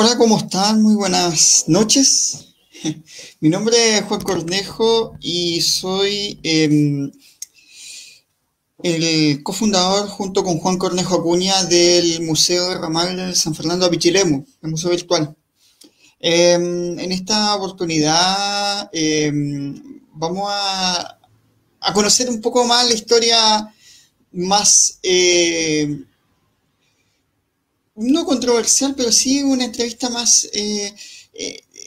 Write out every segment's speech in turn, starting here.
Hola, ¿cómo están? Muy buenas noches. Mi nombre es Juan Cornejo y soy el cofundador junto con Juan Cornejo Acuña del Museo de Ramal San Fernando Apichilemu, el museo virtual. En esta oportunidad vamos a conocer un poco más la historia más, no controversial, pero sí una entrevista más eh,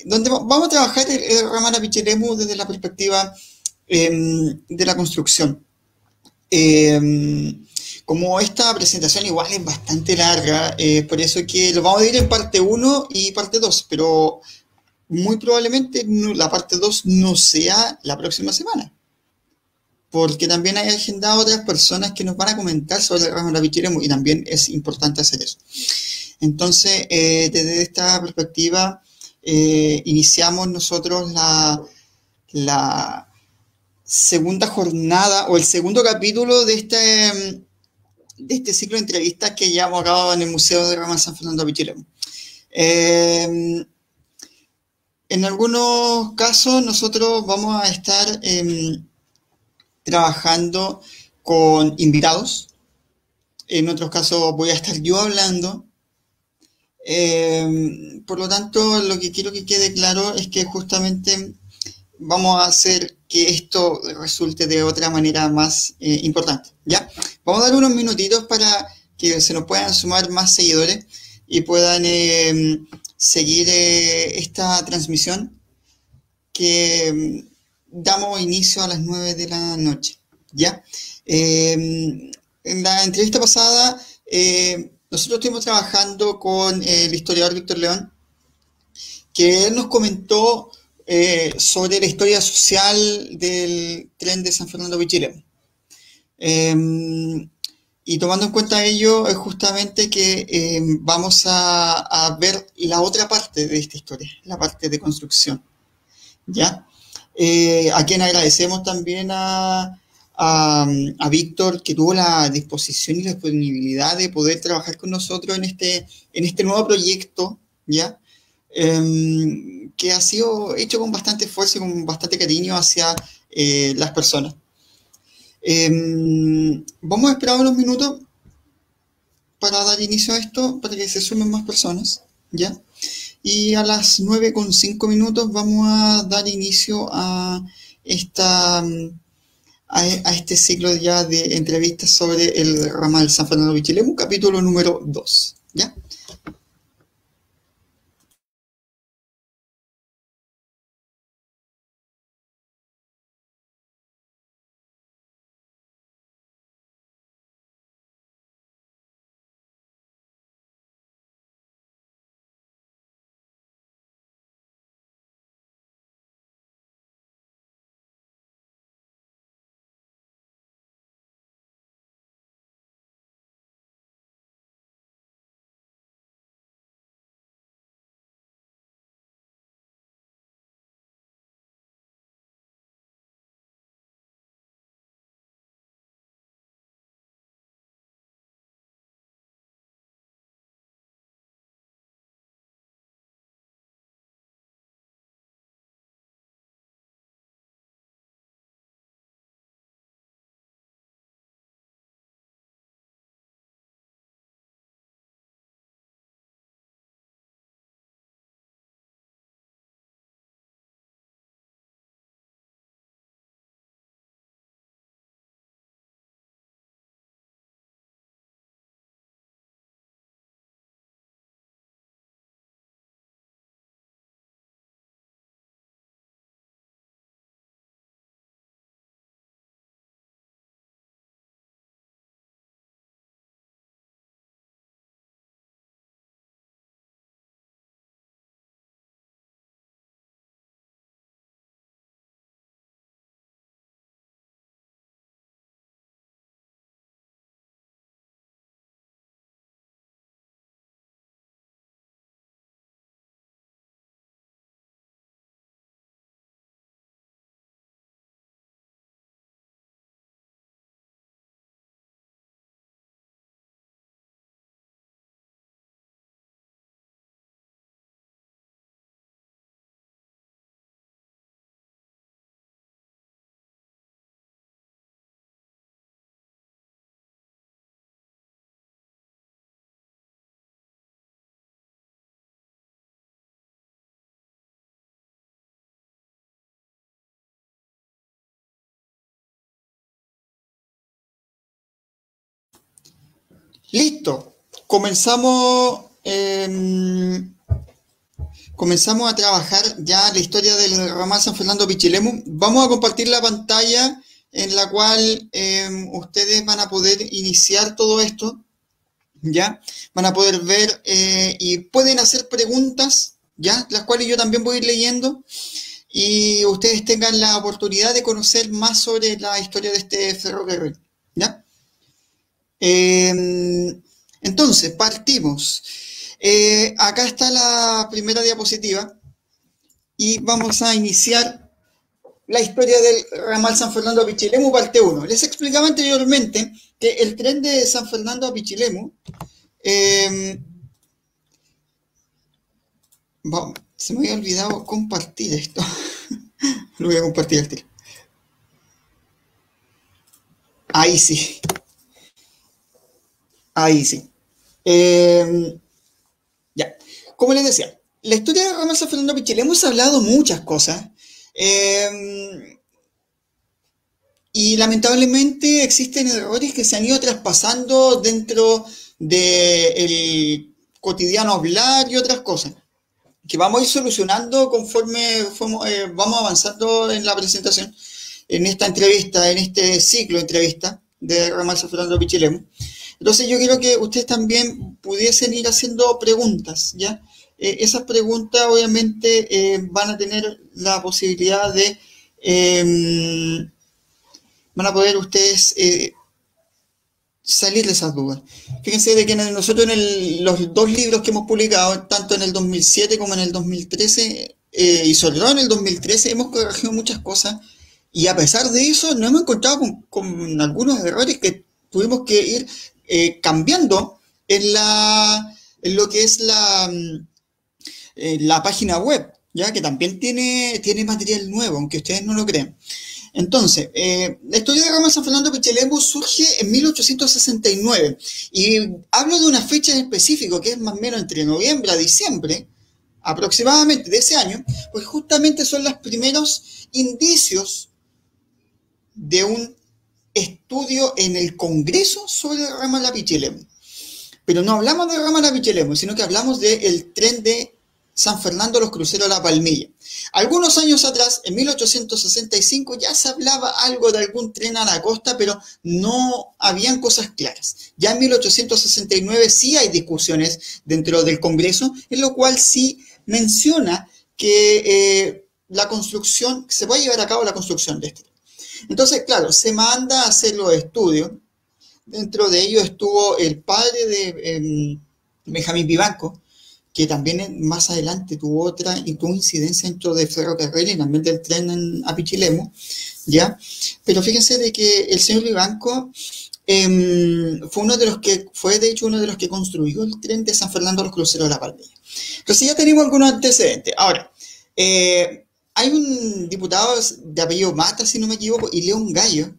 donde vamos a trabajar el Ramal Apichilemu desde la perspectiva de la construcción. Eh, Como esta presentación igual es bastante larga, por eso que lo vamos a dividir en parte uno y parte 2, pero muy probablemente la parte 2 no sea la próxima semana, porque también hay agendado otras personas que nos van a comentar sobre el Ramal Apichilemu y también es importante hacer eso. Entonces, desde esta perspectiva, iniciamos nosotros la segunda jornada o el segundo capítulo de este ciclo de entrevistas que llevamos a cabo en el Museo de Ramal San Fernando Pichilemu. Eh, en algunos casos nosotros vamos a estar trabajando con invitados, en otros casos voy a estar yo hablando. Por lo tanto, lo que quiero que quede claro es que justamente vamos a hacer que esto resulte de otra manera más importante, ¿ya? Vamos a dar unos minutitos para que se nos puedan sumar más seguidores y puedan seguir esta transmisión que damos inicio a las 9 de la noche, ¿ya? En la entrevista pasada, nosotros estuvimos trabajando con el historiador Víctor León, que él nos comentó sobre la historia social del tren de San Fernando de Chile. Eh, y tomando en cuenta ello, es justamente que vamos a ver la otra parte de esta historia, la parte de construcción, ¿ya? A quien agradecemos también a Víctor, que tuvo la disposición y la disponibilidad de poder trabajar con nosotros en este nuevo proyecto, ¿ya? Que ha sido hecho con bastante esfuerzo y con bastante cariño hacia las personas. Vamos a esperar unos minutos para dar inicio a esto, para que se sumen más personas, ¿ya? Y a las 9:05 vamos a dar inicio esta, a este ciclo ya de entrevistas sobre el ramal San Fernando Pichilemu, capítulo número 2, ¿ya? Listo. Comenzamos a trabajar ya la historia del ramal San Fernando Pichilemu. Vamos a compartir la pantalla en la cual ustedes van a poder iniciar todo esto, ¿ya? Van a poder ver y pueden hacer preguntas, ¿ya? Las cuales yo también voy a ir leyendo y ustedes tengan la oportunidad de conocer más sobre la historia de este ferrocarril, ¿ya? Entonces, partimos. Acá está la primera diapositiva y vamos a iniciar la historia del ramal San Fernando a Pichilemu, parte 1. Les explicaba anteriormente que el tren de San Fernando a Pichilemu, se me había olvidado compartir esto. Lo voy a compartir al tiro. Ahí sí. Ahí sí. Ya. Como les decía, la historia de ramal San Fernando a Pichilemu hemos hablado muchas cosas. Y lamentablemente existen errores que se han ido traspasando dentro del cotidiano hablar y otras cosas, que vamos a ir solucionando conforme vamos avanzando en la presentación, en esta entrevista, en este ciclo de entrevistas de ramal San Fernando Pichilemu. Entonces yo quiero que ustedes también pudiesen ir haciendo preguntas, ¿ya? Esas preguntas obviamente van a tener la posibilidad de... van a poder ustedes salir de esas dudas. Fíjense de que nosotros en los dos libros que hemos publicado, tanto en el 2007 como en el 2013, y sobre todo en el 2013, hemos corregido muchas cosas, y a pesar de eso nos hemos encontrado con algunos errores que tuvimos que ir cambiando en lo que es la página web, ya que también tiene material nuevo, aunque ustedes no lo crean. Entonces, la historia de ramal San Fernando Pichilemu surge en 1869 y hablo de una fecha en específico que es más o menos entre noviembre a diciembre aproximadamente de ese año, pues justamente son los primeros indicios de un estudio en el Congreso sobre el ramal a Pichilemu. Pero no hablamos del ramal a Pichilemu, sino que hablamos del tren de San Fernando, los cruceros La Palmilla. Algunos años atrás, en 1865, ya se hablaba algo de algún tren a la costa, pero no habían cosas claras. Ya en 1869 sí hay discusiones dentro del Congreso, en lo cual sí menciona que la construcción, se puede llevar a cabo la construcción de este tren. Entonces, claro, se manda a hacer los estudios. Dentro de ellos estuvo el padre de Benjamín Vivanco, que también más adelante tuvo incidencia dentro del ferrocarril y también del tren a Pichilemu, ¿ya? Pero fíjense de que el señor Vivanco fue de hecho uno de los que construyó el tren de San Fernando a los cruceros de La Palmilla. Entonces ya tenemos algunos antecedentes. Ahora, hay un diputado de apellido Mata, si no me equivoco, y León Gallo,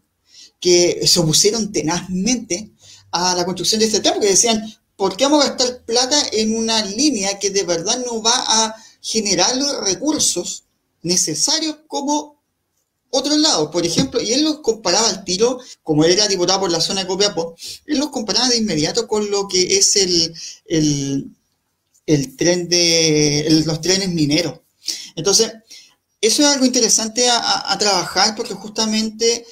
que se opusieron tenazmente a la construcción de este tren, porque decían, ¿por qué vamos a gastar plata en una línea que de verdad no va a generar los recursos necesarios como otros lados? Por ejemplo, y él los comparaba al tiro, como él era diputado por la zona de Copiapó, él los comparaba de inmediato con lo que es los trenes mineros. Entonces, eso es algo interesante a trabajar porque justamente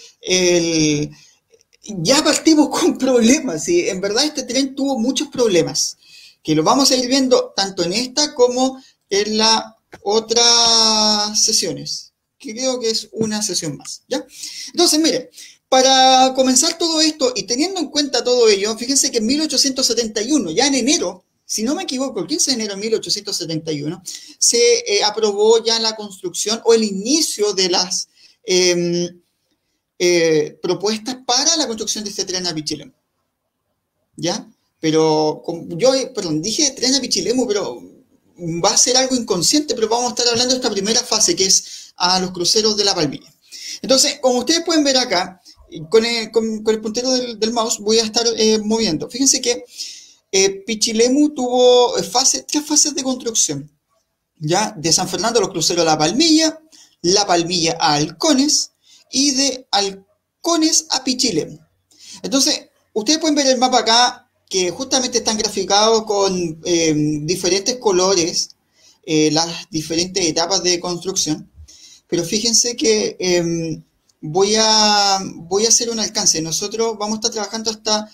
ya partimos con problemas, y en verdad este tren tuvo muchos problemas, que los vamos a ir viendo tanto en esta como en las otras sesiones, que creo que es una sesión más, ¿ya? Entonces, miren, para comenzar todo esto y teniendo en cuenta todo ello, fíjense que en 1871, ya en enero, si no me equivoco, el 15 de enero de 1871, se aprobó ya la construcción o el inicio de las propuestas para la construcción de este tren a Pichilemu, ¿ya? Pero dije tren a Pichilemu, pero va a ser algo inconsciente, pero vamos a estar hablando de esta primera fase que es a los cruceros de La Palmilla. Entonces, como ustedes pueden ver acá, con el puntero del mouse voy a estar moviendo. Fíjense que Pichilemu tuvo tres fases de construcción, ¿ya? De San Fernando a los cruceros de La Palmilla a Halcones y de Halcones a Pichilemu. Entonces, ustedes pueden ver el mapa acá que justamente están graficados con diferentes colores, las diferentes etapas de construcción. Pero fíjense que voy a hacer un alcance. Nosotros vamos a estar trabajando hasta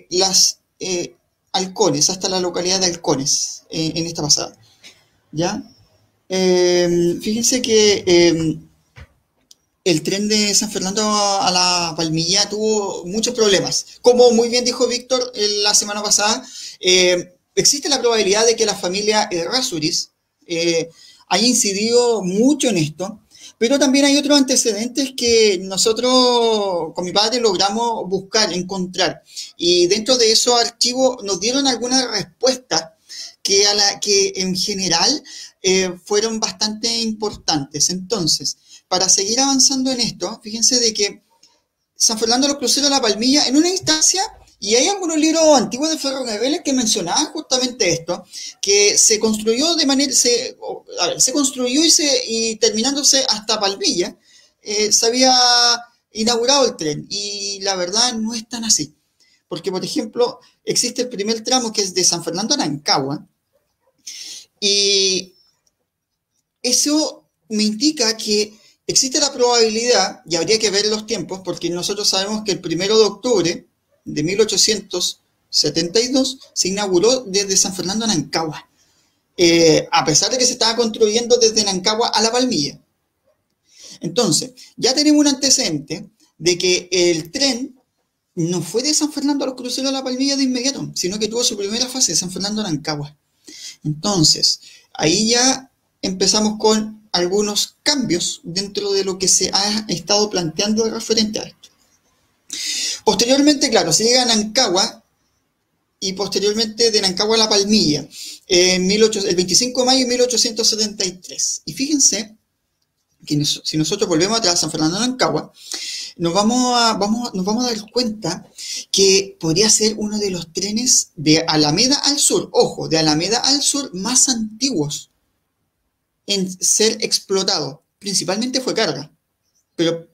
las Halcones, hasta la localidad de Halcones, en esta pasada. ¿Ya? Fíjense que el tren de San Fernando a la Palmilla tuvo muchos problemas. Como muy bien dijo Víctor la semana pasada, existe la probabilidad de que la familia Errázuriz haya incidido mucho en esto, pero también hay otros antecedentes que nosotros con mi padre logramos buscar, encontrar, y dentro de esos archivos nos dieron algunas respuestas que en general fueron bastante importantes. Entonces, para seguir avanzando en esto, fíjense de que San Fernando de los Cruceros de la Palmilla, en una instancia, y hay algunos libros antiguos de ferrocarriles que mencionaban justamente esto, que se construyó de manera, se construyó y terminándose hasta Palmilla, se había inaugurado el tren, y la verdad no es tan así. Porque, por ejemplo, existe el primer tramo que es de San Fernando a Nancagua, y eso me indica que existe la probabilidad, y habría que ver los tiempos, porque nosotros sabemos que el 1 de octubre de 1872 se inauguró desde San Fernando a Nancagua, a pesar de que se estaba construyendo desde Nancagua a La Palmilla. Entonces, ya tenemos un antecedente de que el tren no fue de San Fernando a los Cruceros de La Palmilla de inmediato, sino que tuvo su primera fase de San Fernando a Nancagua. Entonces, ahí ya empezamos con algunos cambios dentro de lo que se ha estado planteando referente a esto. Posteriormente, claro, se llega a Nancagua y posteriormente de Nancagua a La Palmilla, el 25 de mayo de 1873. Y fíjense que si nosotros volvemos atrás a San Fernando a Nancagua, nos vamos a dar cuenta que podría ser uno de los trenes de Alameda al sur, ojo, de Alameda al sur más antiguos en ser explotado. Principalmente fue carga, pero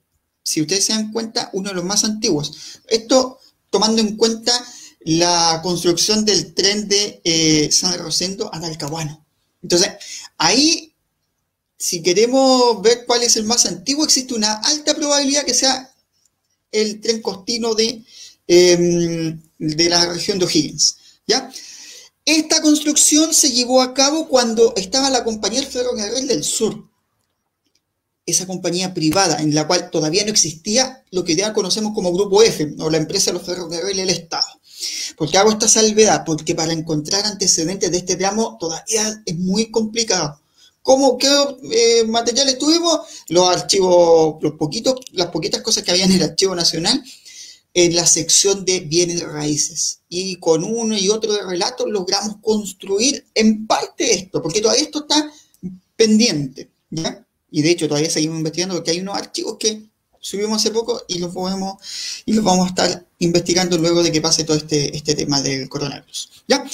si ustedes se dan cuenta, uno de los más antiguos. Esto tomando en cuenta la construcción del tren de San Rosendo a Talcahuano. Entonces, ahí, si queremos ver cuál es el más antiguo, existe una alta probabilidad que sea el tren costino de la región de O'Higgins, ¿ya? Esta construcción se llevó a cabo cuando estaba la Compañía del Ferrocarril del Sur, esa compañía privada en la cual todavía no existía lo que ya conocemos como Grupo F, o la empresa de los ferrocarriles del Estado. ¿Por qué hago esta salvedad? Porque para encontrar antecedentes de este tramo todavía es muy complicado. ¿Qué materiales tuvimos? Los archivos, las poquitas cosas que había en el Archivo Nacional, en la sección de bienes raíces. Y con uno y otro de relatos logramos construir en parte esto, porque todavía esto está pendiente, ¿ya? Y de hecho todavía seguimos investigando porque hay unos archivos que subimos hace poco y los vamos a estar investigando luego de que pase todo este tema del coronavirus, ¿ya?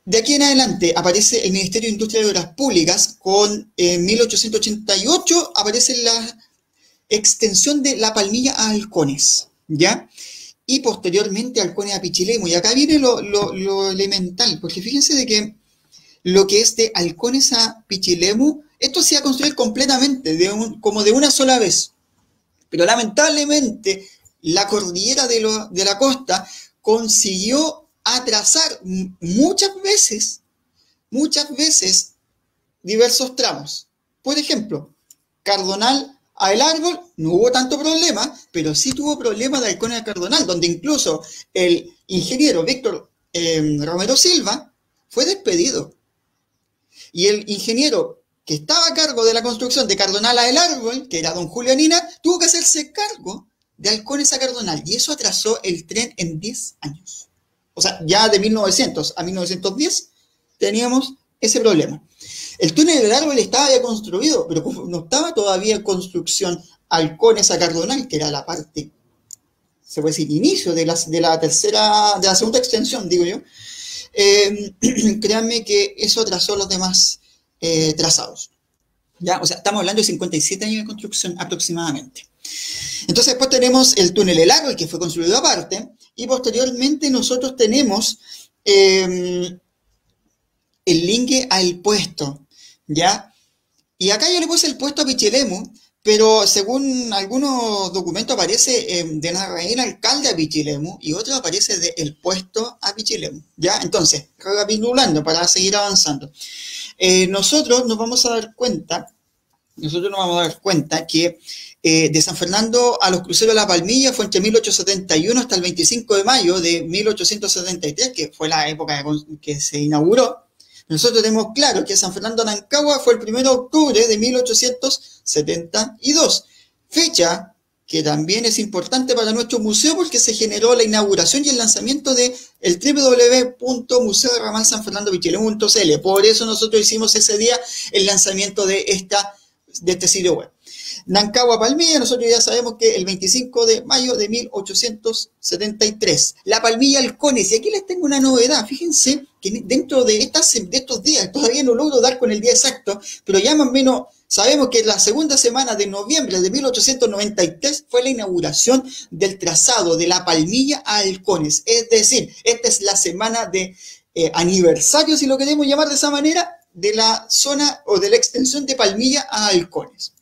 De aquí en adelante aparece el Ministerio de Industria y Obras Públicas con 1888 aparece la extensión de La Palmilla a Halcones, ¿ya? Y posteriormente Halcones a Pichilemu. Y acá viene lo elemental, porque fíjense de que lo que es de Halcones a Pichilemu, esto se iba a construir completamente, como de una sola vez. Pero lamentablemente la cordillera de la costa consiguió atrasar muchas veces diversos tramos. Por ejemplo, Cardonal a El Árbol no hubo tanto problema, pero sí tuvo problema de Halcones a Cardonal, donde incluso el ingeniero Víctor Romero Silva fue despedido. Y el ingeniero que estaba a cargo de la construcción de Cardonal a El Árbol, que era don Julio Anina, tuvo que hacerse cargo de Halcones a Cardonal, y eso atrasó el tren en 10 años. O sea, ya de 1900 a 1910 teníamos ese problema. El túnel del Árbol estaba ya construido, pero no estaba todavía en construcción Halcones a Cardonal, que era la parte, se puede decir, inicio de la segunda extensión, digo yo. Créanme que eso atrasó los demás trazados. ¿Ya? O sea, estamos hablando de 57 años de construcción aproximadamente. Entonces después tenemos el túnel del Árbol, que fue construido aparte, y posteriormente nosotros tenemos el lingue al puesto, ¿ya? Y acá yo le puse el puesto a Pichilemu, pero según algunos documentos aparece de Larraín alcalde a Pichilemu y otro aparece de el puesto a Pichilemu, ¿ya? Entonces, recapitulando para seguir avanzando. Nosotros nos vamos a dar cuenta que de San Fernando a los cruceros de La Palmilla fue entre 1871 hasta el 25 de mayo de 1873, que fue la época que se inauguró. Nosotros tenemos claro que San Fernando a Nancagua fue el 1 de octubre de 1872, fecha que también es importante para nuestro museo porque se generó la inauguración y el lanzamiento de el www.museoramalsanfernandopichilemu.cl. Por eso nosotros hicimos ese día el lanzamiento de este sitio web. Nancagua Palmilla, nosotros ya sabemos que el 25 de mayo de 1873. La Palmilla Halcones, y aquí les tengo una novedad, fíjense que dentro de estos días, todavía no logro dar con el día exacto, pero ya más o menos sabemos que la segunda semana de noviembre de 1893 fue la inauguración del trazado de La Palmilla a Halcones, es decir, esta es la semana de aniversario, si lo queremos llamar de esa manera, de la zona o de la extensión de Palmilla a Halcones.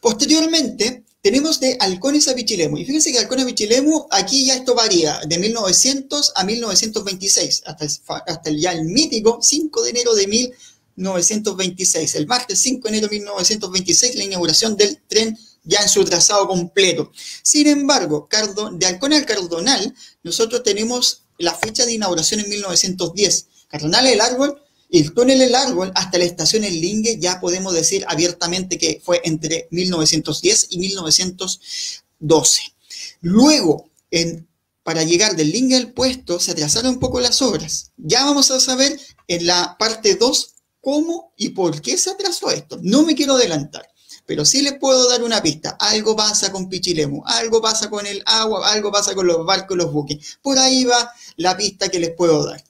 Posteriormente, tenemos de Halcones a Pichilemu. Y fíjense que Halcones a Pichilemu, aquí ya esto varía de 1900 a 1926, hasta ya el mítico 5 de enero de 1926. El martes 5 de enero de 1926, la inauguración del tren ya en su trazado completo. Sin embargo, de Halcones al Cardonal, nosotros tenemos la fecha de inauguración en 1910. Cardonal es el árbol. El túnel El Árbol hasta la estación El Lingue ya podemos decir abiertamente que fue entre 1910 y 1912. Luego, para llegar del Lingue al puesto, se atrasaron un poco las obras. Ya vamos a saber en la parte 2 cómo y por qué se atrasó esto. No me quiero adelantar, pero sí les puedo dar una pista. Algo pasa con Pichilemu, algo pasa con el agua, algo pasa con los barcos y los buques. Por ahí va la pista que les puedo dar.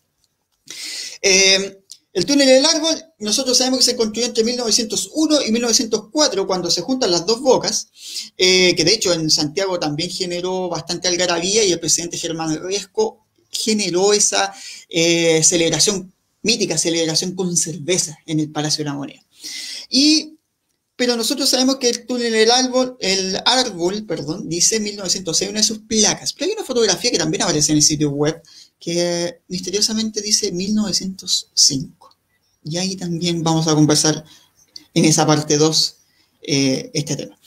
El túnel del árbol, nosotros sabemos que se construyó entre 1901 y 1904, cuando se juntan las dos bocas, que de hecho en Santiago también generó bastante algarabía y el presidente Germán Riesco generó esa mítica celebración con cerveza en el Palacio de la Moneda. Pero nosotros sabemos que el túnel del árbol, dice 1906 una de sus placas. Pero hay una fotografía que también aparece en el sitio web que misteriosamente dice 1905. Y ahí también vamos a conversar en esa parte 2 este tema.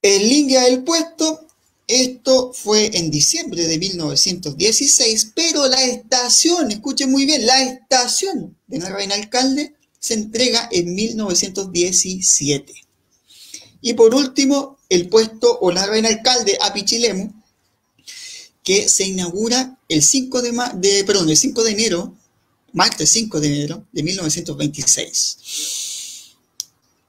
El link del puesto, esto fue en diciembre de 1916, pero la estación, escuchen muy bien, la estación de Larraín Alcalde se entrega en 1917. Y por último, el puesto o Larraín Alcalde a Pichilemu, que se inaugura el 5 de enero, martes 5 de enero de 1926.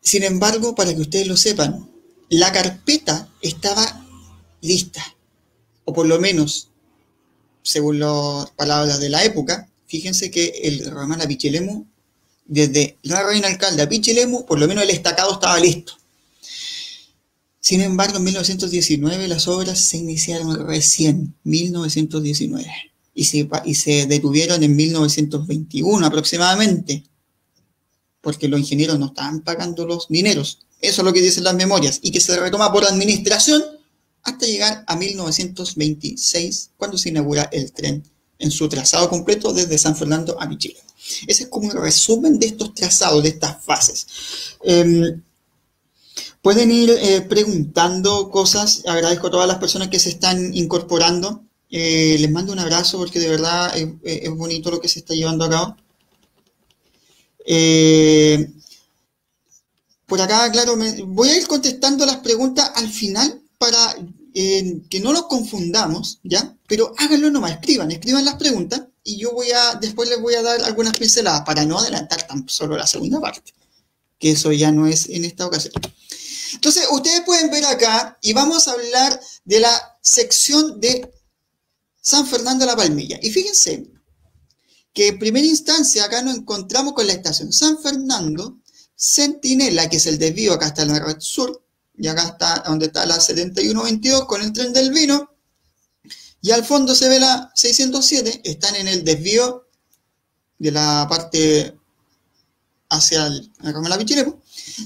Sin embargo, para que ustedes lo sepan, la carpeta estaba lista, o por lo menos, según las palabras de la época, fíjense que el ramal a Pichilemu, desde Larraín Alcalde a Pichilemu, por lo menos el estacado estaba listo. Sin embargo, en 1919 las obras se iniciaron recién, 1919. Y se detuvieron en 1921 aproximadamente, porque los ingenieros no estaban pagando los dineros. Eso es lo que dicen las memorias, y que se retoma por administración hasta llegar a 1926, cuando se inaugura el tren en su trazado completo desde San Fernando a Pichilemu. Ese es como un resumen de estos trazados, de estas fases. Pueden ir preguntando cosas. Agradezco a todas las personas que se están incorporando. Les mando un abrazo porque de verdad es bonito lo que se está llevando a cabo. Por acá, claro, voy a ir contestando las preguntas al final para que no nos confundamos, ¿ya? Pero háganlo nomás, escriban las preguntas y yo después les voy a dar algunas pinceladas para no adelantar tan solo la segunda parte, que eso ya no es en esta ocasión. Entonces, ustedes pueden ver acá y vamos a hablar de la sección de San Fernando de la Palmilla. Y fíjense que en primera instancia acá nos encontramos con la estación San Fernando, Centinela, que es el desvío, acá está la red sur, y acá está donde está la 7122 con el tren del vino, Y al fondo se ve la 607, están en el desvío de la parte hacia el Ramón Pichilemu.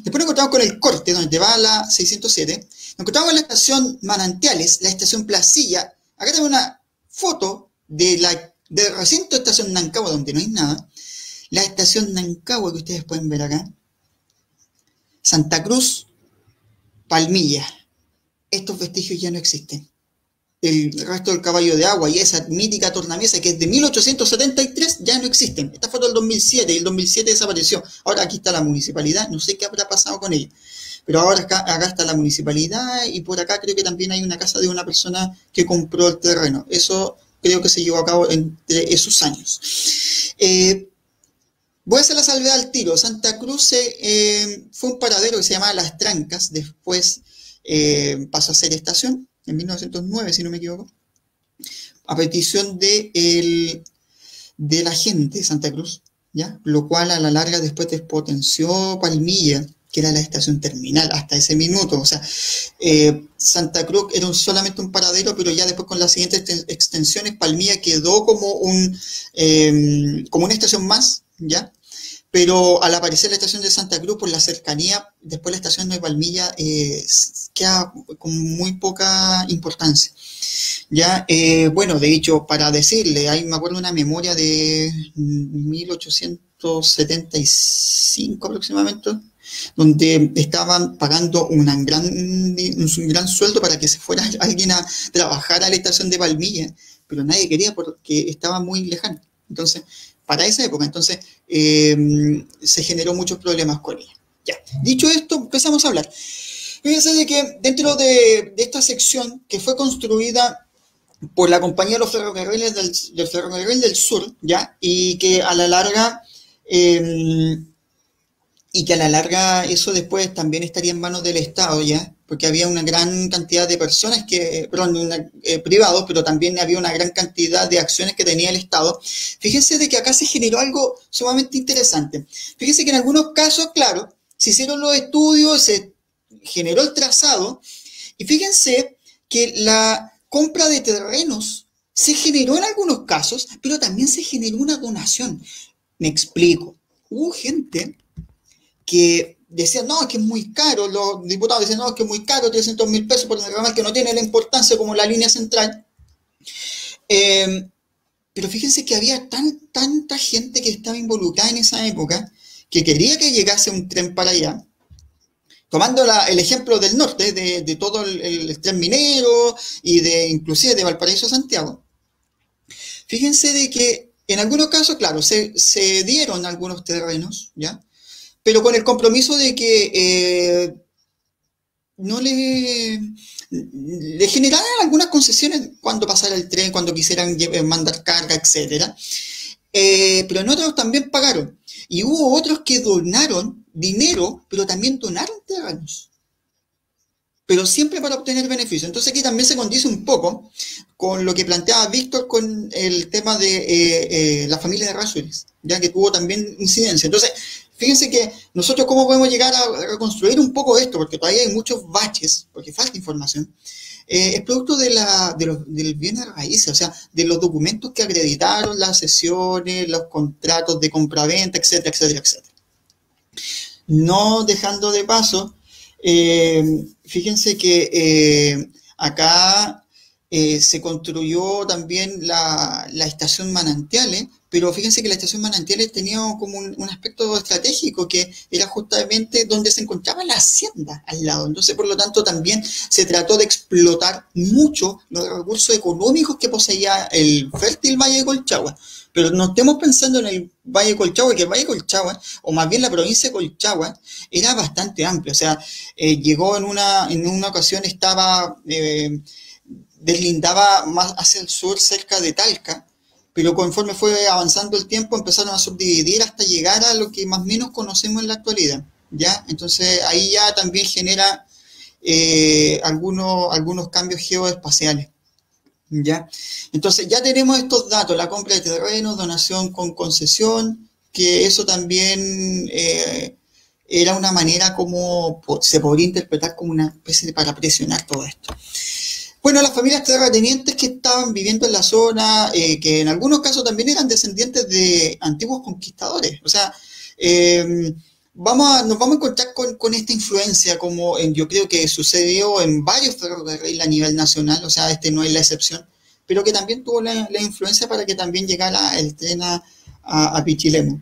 Después nos encontramos con el corte, donde va la 607. Nos encontramos con la estación Manantiales, la estación Placilla. Acá tenemos una foto del recinto de estación Nancagua, donde no hay nada. La estación Nancagua, que ustedes pueden ver acá. Santa Cruz, Palmilla. Estos vestigios ya no existen. El resto del caballo de agua y esa mítica tornamesa que es de 1873 ya no existen. Esta foto del 2007 y el 2007 desapareció. Ahora aquí está la municipalidad, no sé qué habrá pasado con ella. Pero ahora acá está la municipalidad y por acá creo que también hay una casa de una persona que compró el terreno. Eso creo que se llevó a cabo entre esos años. Voy a hacer la salvedad al tiro. Santa Cruz fue un paradero que se llamaba Las Trancas, después pasó a ser estación, en 1909, si no me equivoco, a petición de la gente de Santa Cruz, ¿ya? Lo cual a la larga después despotenció Palmilla, que era la estación terminal, hasta ese minuto. O sea, Santa Cruz era solamente un paradero, pero ya después con las siguientes extensiones, Palmilla quedó como una estación más, ¿ya? Pero al aparecer la estación de Santa Cruz, por la cercanía, después la estación de Palmilla queda con muy poca importancia. Ya, bueno, de hecho, para decirle, ahí me acuerdo una memoria de 1875 aproximadamente, donde estaban pagando un gran sueldo para que se fuera alguien a trabajar a la estación de Palmilla, pero nadie quería porque estaba muy lejano. Entonces, para esa época, entonces se generó muchos problemas con ella. Ya, dicho esto, empezamos a hablar. Fíjense de que dentro de esta sección que fue construida por la compañía de los ferrocarriles del Ferrocarril del Sur, ¿ya? Y que a la larga eso después también estaría en manos del Estado, ¿ya? Porque había una gran cantidad de personas privados, pero también había una gran cantidad de acciones que tenía el Estado. Fíjense de que acá se generó algo sumamente interesante. Fíjense que en algunos casos, claro, se hicieron los estudios, se generó el trazado, y fíjense que la compra de terrenos se generó en algunos casos, pero también se generó una donación. Me explico. Hubo gente que decían, no, es que es muy caro, los diputados decían, no, es que es muy caro, 300.000 pesos por un ramal que no tiene la importancia como la línea central. Pero fíjense que había tanta gente que estaba involucrada en esa época que quería que llegase un tren para allá. Tomando el ejemplo del norte, de todo el tren minero y inclusive de Valparaíso a Santiago. Fíjense de que en algunos casos, claro, se dieron algunos terrenos, ¿ya? Pero con el compromiso de que no le generaran algunas concesiones cuando pasara el tren, cuando quisieran mandar carga, etc. Pero en otros también pagaron. Y hubo otros que donaron dinero, pero también donaron terrenos. Pero siempre para obtener beneficios. Entonces aquí también se condice un poco con lo que planteaba Víctor con el tema de la familia de Errázuriz, ya que tuvo también incidencia. Entonces, fíjense que nosotros cómo podemos llegar a reconstruir un poco esto, porque todavía hay muchos baches, porque falta información. Es producto del bienes raíces, o sea, de los documentos que acreditaron las sesiones, los contratos de compraventa, etcétera, etcétera, etcétera. No dejando de paso, fíjense que acá se construyó también la estación Manantiales, pero fíjense que la estación Manantiales tenía como un aspecto estratégico que era justamente donde se encontraba la hacienda al lado. Entonces, por lo tanto, también se trató de explotar mucho los recursos económicos que poseía el fértil Valle de Colchagua. Pero no estemos pensando en el Valle de Colchagua, que el Valle de Colchagua, o más bien la provincia de Colchagua, era bastante amplia. O sea, llegó en una ocasión, deslindaba más hacia el sur, cerca de Talca, pero conforme fue avanzando el tiempo empezaron a subdividir hasta llegar a lo que más o menos conocemos en la actualidad, ¿ya? Entonces ahí ya también genera algunos cambios geoespaciales, ¿ya? Entonces ya tenemos estos datos, la compra de terrenos, donación con concesión, que eso también era una manera como se podría interpretar como una especie para presionar todo esto. Bueno, las familias terratenientes que estaban viviendo en la zona, que en algunos casos también eran descendientes de antiguos conquistadores. O sea, eh, nos vamos a encontrar con esta influencia, como yo creo que sucedió en varios ferrocarriles a nivel nacional, o sea, este no es la excepción, pero que también tuvo la influencia para que también llegara el tren a Pichilemu.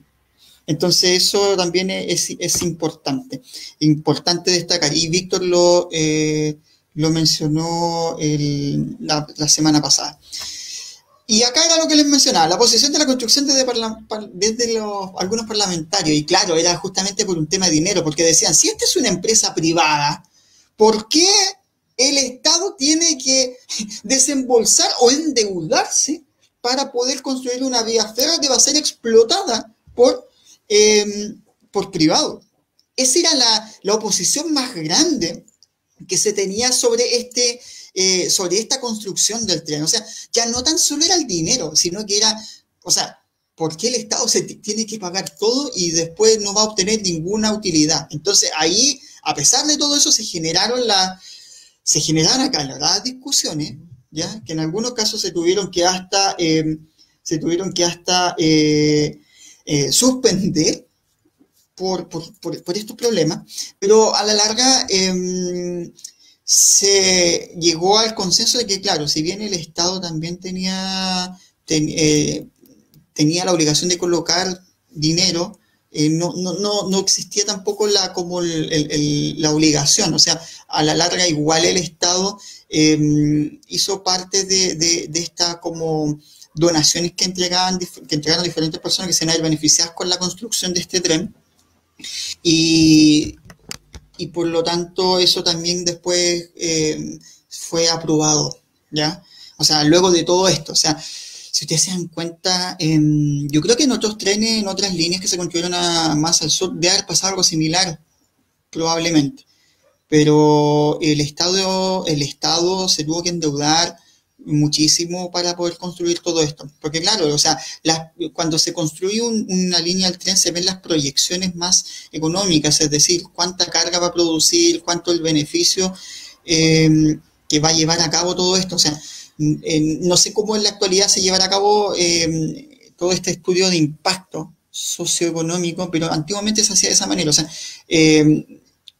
Entonces eso también es importante, importante destacar. Y Víctor lo mencionó la semana pasada. Y acá era lo que les mencionaba, la posición de la construcción desde algunos parlamentarios. Y claro, era justamente por un tema de dinero, porque decían, si esta es una empresa privada, ¿por qué el Estado tiene que desembolsar o endeudarse para poder construir una vía férrea que va a ser explotada por privado? Esa era la oposición más grande que se tenía sobre esta construcción del tren. O sea, ya no tan solo era el dinero, sino que era, o sea, ¿por qué el Estado se tiene que pagar todo y después no va a obtener ninguna utilidad? Entonces ahí, a pesar de todo eso, se generaron acaloradas discusiones, ¿ya? Que en algunos casos se tuvieron que hasta suspender por estos problemas, pero a la larga se llegó al consenso de que, claro, si bien el Estado también tenía la obligación de colocar dinero, no existía tampoco la obligación, o sea, a la larga igual el Estado hizo parte de esta como donaciones que entregaron diferentes personas que se van a ir beneficiadas con la construcción de este tren, y por lo tanto eso también después fue aprobado, ¿ya? O sea, luego de todo esto, o sea, si ustedes se dan cuenta, yo creo que en otros trenes, en otras líneas que se construyeron más al sur, debe haber pasado algo similar, probablemente. Pero el Estado se tuvo que endeudar muchísimo para poder construir todo esto. Porque claro, o sea, cuando se construye una línea del tren se ven las proyecciones más económicas, es decir, cuánta carga va a producir, cuánto el beneficio que va a llevar a cabo todo esto. O sea, no sé cómo en la actualidad se llevará a cabo todo este estudio de impacto socioeconómico, pero antiguamente se hacía de esa manera. O sea,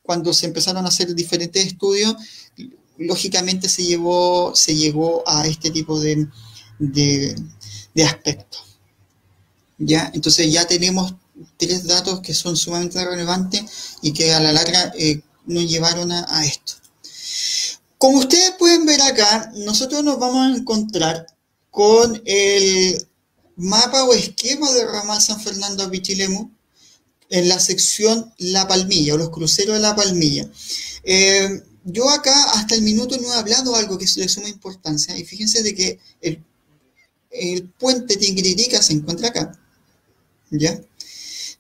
cuando se empezaron a hacer diferentes estudios, lógicamente se llegó a este tipo de aspectos. ¿Ya? Entonces ya tenemos 3 datos que son sumamente relevantes y que a la larga nos llevaron a esto. Como ustedes pueden ver acá, nosotros nos vamos a encontrar con el mapa o esquema de ramal San Fernando a Pichilemu en la sección La Palmilla o los cruceros de La Palmilla. Yo acá hasta el minuto no he hablado algo que es de suma importancia, y fíjense de que el puente Tinguiririca se encuentra acá, ¿ya?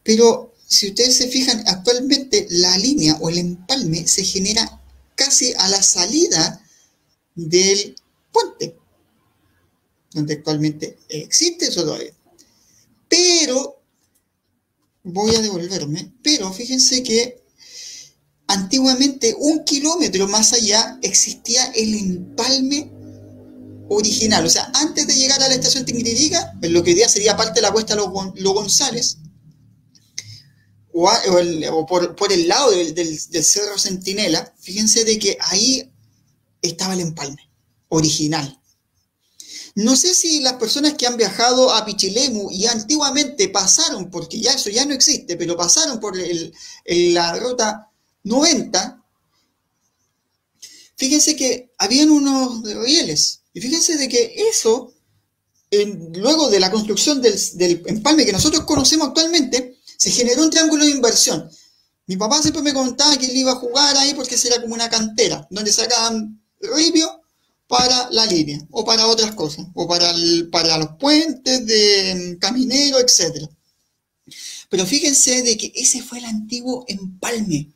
Pero si ustedes se fijan, actualmente la línea o el empalme se genera casi a la salida del puente, donde actualmente existe eso todavía. Pero, voy a devolverme, pero fíjense que antiguamente 1 kilómetro más allá existía el empalme original, o sea, antes de llegar a la estación Tinguiririca, en lo que hoy día sería parte de la cuesta Los González, o por el lado del Cerro Centinela, fíjense de que ahí estaba el empalme original. No sé si las personas que han viajado a Pichilemu y antiguamente pasaron, porque ya eso ya no existe, pero pasaron por la ruta 90, fíjense que habían unos rieles, y fíjense de que eso, luego de la construcción del empalme que nosotros conocemos actualmente, se generó un triángulo de inversión. Mi papá siempre me contaba que él iba a jugar ahí porque era como una cantera, donde sacaban ripio para la línea, o para otras cosas, o para los puentes de caminero, etc. Pero fíjense de que ese fue el antiguo empalme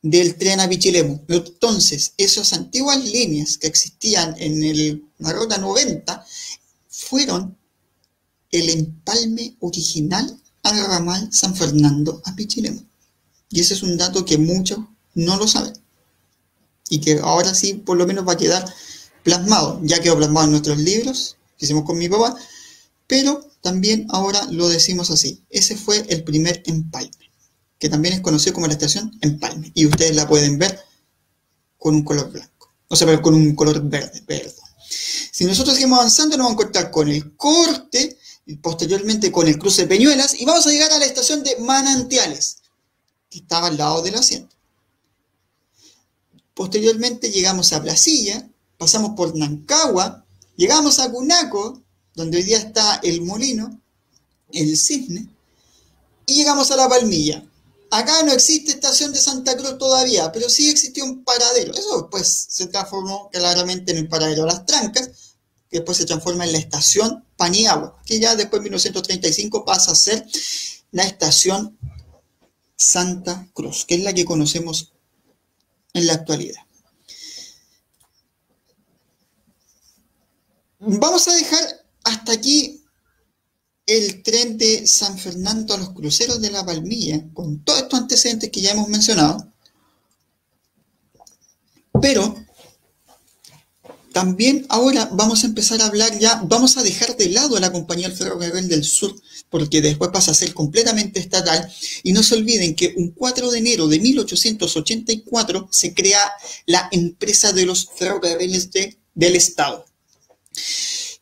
del tren a Pichilemu. Entonces, esas antiguas líneas que existían en la ruta 90 fueron el empalme original al ramal San Fernando a Pichilemu. Y ese es un dato que muchos no lo saben. Y que ahora sí, por lo menos va a quedar plasmado, ya quedó plasmado en nuestros libros que hicimos con mi papá, pero también ahora lo decimos así. Ese fue el primer empalme, que también es conocido como la estación empalme, y ustedes la pueden ver con un color blanco, o sea, pero con un color verde, perdón. Si nosotros seguimos avanzando, nos vamos a encontrar con el corte, y posteriormente con el cruce de Peñuelas, y vamos a llegar a la estación de Manantiales, que estaba al lado del asiento. Posteriormente llegamos a Placilla, pasamos por Nancagua, llegamos a Cunaco, donde hoy día está el Molino, el Cisne, y llegamos a La Palmilla. Acá no existe estación de Santa Cruz todavía, pero sí existió un paradero. Eso después se transformó claramente en el paradero Las Trancas, que después se transforma en la estación Paniagua, que ya después en 1935 pasa a ser la estación Santa Cruz, que es la que conocemos en la actualidad. Vamos a dejar hasta aquí el tren de San Fernando a los cruceros de La Palmilla, con todos estos antecedentes que ya hemos mencionado, pero también ahora vamos a empezar a hablar ya, vamos a dejar de lado a la Compañía del Ferrocarril del Sur, porque después pasa a ser completamente estatal, y no se olviden que un 4 de enero de 1884 se crea la empresa de los ferrocarriles del Estado.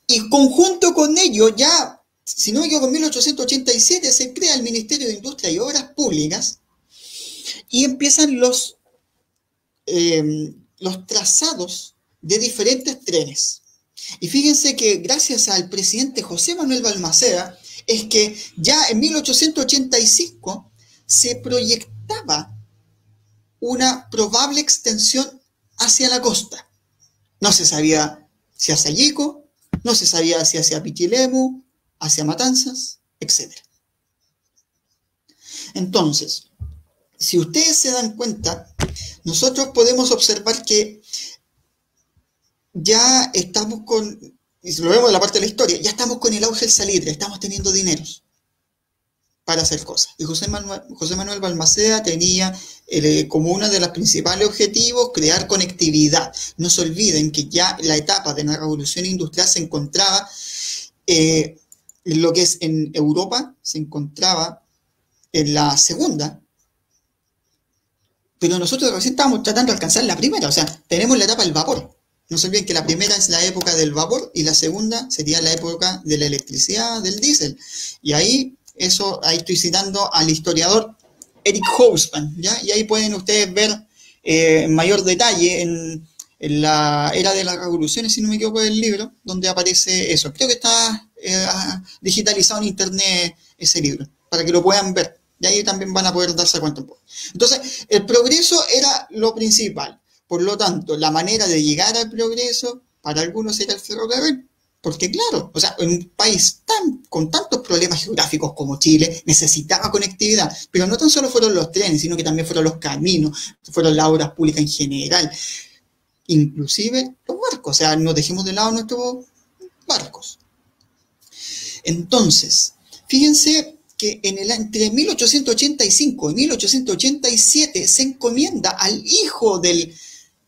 Y conjunto con ello, ya, si no me equivoco, en 1887 se crea el Ministerio de Industria y Obras Públicas y empiezan los trazados de diferentes trenes. Y fíjense que gracias al presidente José Manuel Balmaceda es que ya en 1885 se proyectaba una probable extensión hacia la costa. No se sabía si hacia Yico, no se sabía si hacia Pichilemu, hacia Matanzas, etc. Entonces, si ustedes se dan cuenta, nosotros podemos observar que ya estamos con, y si lo vemos de la parte de la historia, ya estamos con el auge del salitre, estamos teniendo dineros para hacer cosas. Y José Manuel Balmaceda tenía como uno de los principales objetivos crear conectividad. No se olviden que ya la etapa de la revolución industrial se encontraba, lo que es en Europa, se encontraba en la segunda, pero nosotros recién estábamos tratando de alcanzar la primera, o sea, tenemos la etapa del vapor. No se olviden que la primera es la época del vapor y la segunda sería la época de la electricidad, del diésel. Y ahí estoy citando al historiador Eric Hobsbawm, ¿ya? Y ahí pueden ustedes ver en mayor detalle en la era de las revoluciones, si no me equivoco, del libro, donde aparece eso. Creo que está digitalizado en internet ese libro, para que lo puedan ver. Y ahí también van a poder darse cuenta un poco. Entonces, el progreso era lo principal. Por lo tanto, la manera de llegar al progreso, para algunos era el ferrocarril. Porque claro, o sea, en un país con tantos problemas geográficos como Chile, necesitaba conectividad. Pero no tan solo fueron los trenes, sino que también fueron los caminos, fueron las obras públicas en general. Inclusive los barcos, o sea, no dejemos de lado nuestros barcos. Entonces, fíjense que entre 1885 y 1887 se encomienda al hijo del,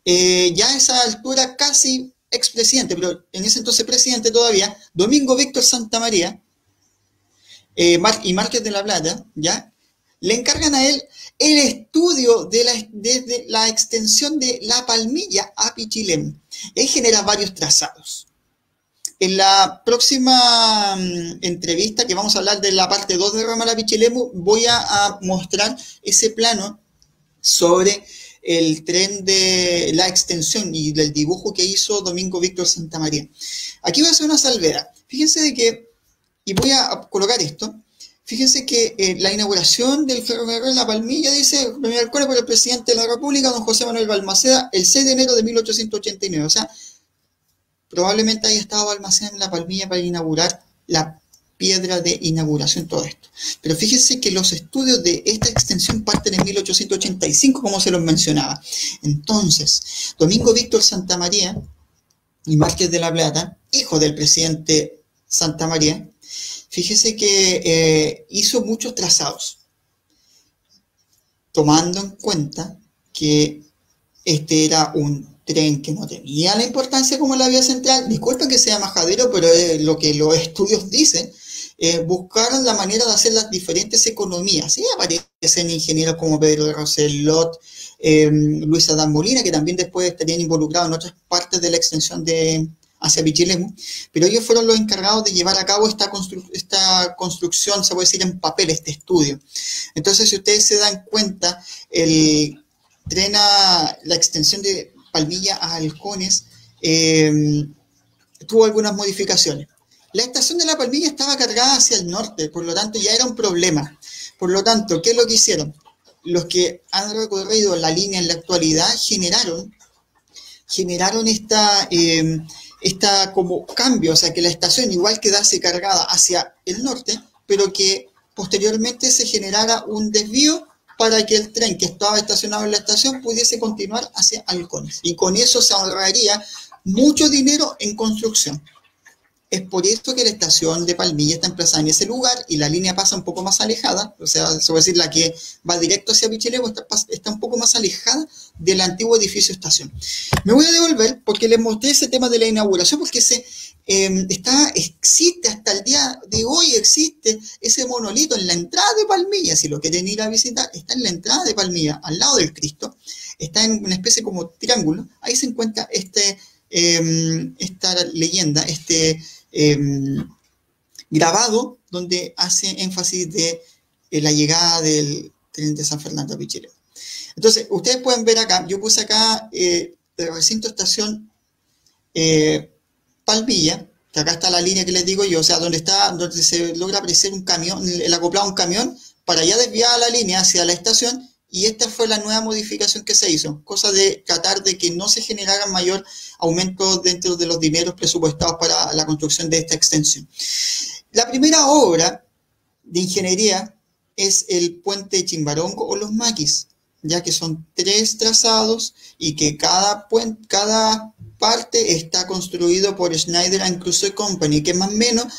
ya a esa altura casi expresidente, pero en ese entonces presidente todavía, Domingo Víctor Santamaría, y Márquez de la Plata, ¿ya? Le encargan a él el estudio desde la extensión de La Palmilla a Pichilemu. Él genera varios trazados. En la próxima entrevista, que vamos a hablar de la parte 2 de Ramal a Pichilemu, voy a mostrar ese plano sobre el tren de la extensión y del dibujo que hizo Domingo Víctor Santamaría. Aquí voy a hacer una salvedad. Fíjense de que, y voy a colocar esto, fíjense que la inauguración del ferrocarril La Palmilla dice, primer alcalde por el presidente de la República, don José Manuel Balmaceda, el 6 de enero de 1889. O sea, probablemente haya estado Balmaceda en La Palmilla para inaugurar la piedra de inauguración, todo esto. Pero fíjense que los estudios de esta extensión parten en 1885, como se los mencionaba. Entonces, Domingo Víctor Santamaría y Márquez de la Plata, hijo del presidente Santamaría, fíjese que hizo muchos trazados, tomando en cuenta que este era un tren que no tenía la importancia como la vía central. Disculpen que sea majadero, pero es lo que los estudios dicen. Buscaron la manera de hacer las diferentes economías. Y aparecen ingenieros como Pedro de Rossellot, Luis Adán Molina, que también después estarían involucrados en otras partes de la extensión de hacia Pichilemu, pero ellos fueron los encargados de llevar a cabo esta construcción, se puede decir en papel, este estudio. Entonces, si ustedes se dan cuenta, el tren la extensión de Palmilla a Halcones tuvo algunas modificaciones. La estación de La Palmilla estaba cargada hacia el norte, por lo tanto ya era un problema. Por lo tanto, ¿qué es lo que hicieron? Los que han recorrido la línea en la actualidad generaron esta como cambio, o sea, que la estación igual quedase cargada hacia el norte, pero que posteriormente se generara un desvío para que el tren que estaba estacionado en la estación pudiese continuar hacia Halcones. Y con eso se ahorraría mucho dinero en construcción. Es por esto que la estación de Palmilla está emplazada en ese lugar y la línea pasa un poco más alejada, o sea, se puede decir la que va directo hacia Pichilemu está un poco más alejada del antiguo edificio estación. Me voy a devolver porque les mostré ese tema de la inauguración, porque existe hasta el día de hoy, existe ese monolito en la entrada de Palmilla. Si lo quieren ir a visitar, está en la entrada de Palmilla, al lado del Cristo, está en una especie como triángulo. Ahí se encuentra esta leyenda, grabado donde hace énfasis de la llegada del tren de San Fernando a Pichilemu. Entonces, ustedes pueden ver acá, yo puse acá el recinto estación Palmilla, que acá está la línea que les digo yo, o sea, donde se logra apreciar un camión, el acoplado a un camión, para ya desviar la línea hacia la estación, y esta fue la nueva modificación que se hizo, cosa de tratar de que no se generara mayor aumento dentro de los dineros presupuestados para la construcción de esta extensión. La primera obra de ingeniería es el puente Chimbarongo o los maquis, ya que son 3 trazados y que cada parte está construido por Schneider and Kruse Company, que más o menos,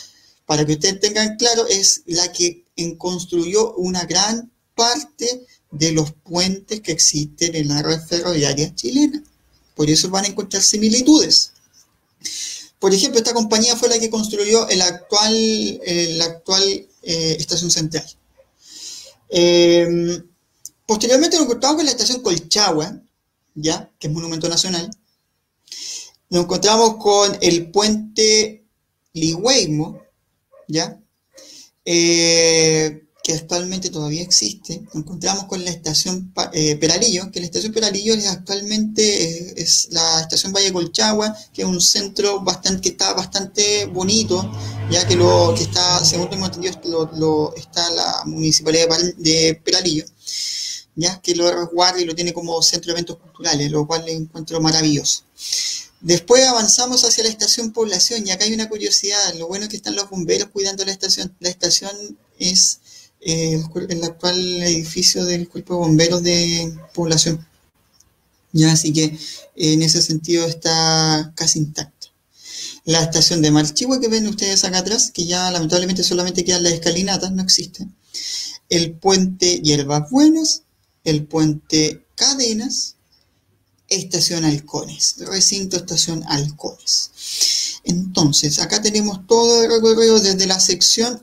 para que ustedes tengan claro, es la que construyó una gran parte de los puentes que existen en la red ferroviaria chilena. Por eso van a encontrar similitudes. Por ejemplo, esta compañía fue la que construyó la actual estación central. Posteriormente nos encontramos con la estación Colchagua, ¿ya? Que es monumento nacional. Nos encontramos con el puente Ligüeimo, ¿ya? Que actualmente todavía existe. Nos encontramos con la estación Peralillo, que la estación Peralillo actualmente es la estación Valle Colchagua, que es un centro que está bastante bonito, ya que está, según tengo entendido, está la municipalidad de Peralillo, ya que lo resguarda y lo tiene como centro de eventos culturales, lo cual le encuentro maravilloso. Después avanzamos hacia la estación Población, y acá hay una curiosidad, lo bueno es que están los bomberos cuidando la estación. La estación es el actual edificio del Cuerpo de Bomberos de Población. Ya, así que en ese sentido está casi intacto. La estación de Marchihue que ven ustedes acá atrás, que ya lamentablemente solamente quedan las escalinatas, no existe. El puente Hierbas Buenas, el puente Cadenas, estación Halcones, recinto estación Halcones. Entonces, acá tenemos todo el recorrido desde la sección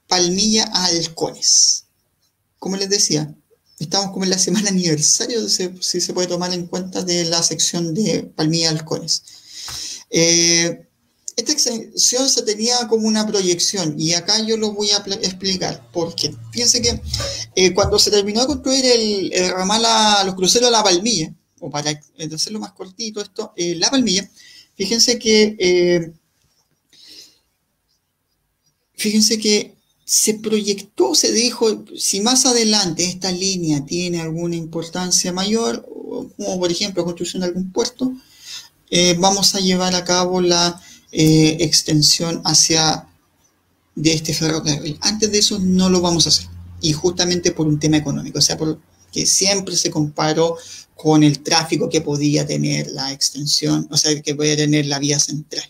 Palmilla a Halcones. Como les decía, estamos como en la semana aniversario, si se puede tomar en cuenta, de la sección de Palmilla a Halcones. Esta extensión se tenía como una proyección, y acá yo lo voy a explicar por qué. Fíjense que cuando se terminó de construir el ramal a los cruceros de La Palmilla, o para hacerlo más cortito esto, La Palmilla, fíjense que se proyectó, se dijo, si más adelante esta línea tiene alguna importancia mayor, como por ejemplo construcción de algún puerto, vamos a llevar a cabo la extensión de este ferrocarril. Antes de eso no lo vamos a hacer, y justamente por un tema económico, o sea, porque siempre se comparó con el tráfico que podía tener la extensión, o sea, que podía tener la vía central,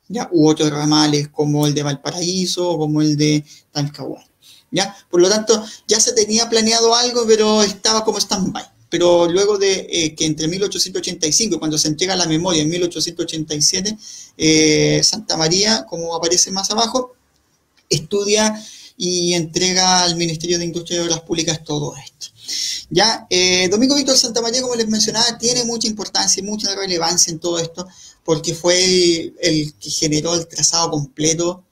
¿ya? U otros ramales como el de Valparaíso o como el de Talcahuano, ¿ya? Por lo tanto, ya se tenía planeado algo, pero estaba como stand-by. pero luego de que entre 1885, cuando se entrega la memoria en 1887, Santa María, como aparece más abajo, estudia y entrega al Ministerio de Industria y Obras Públicas todo esto. Ya, Domingo Víctor Santa María, como les mencionaba, tiene mucha importancia y mucha relevancia en todo esto, porque fue el que generó el trazado completo,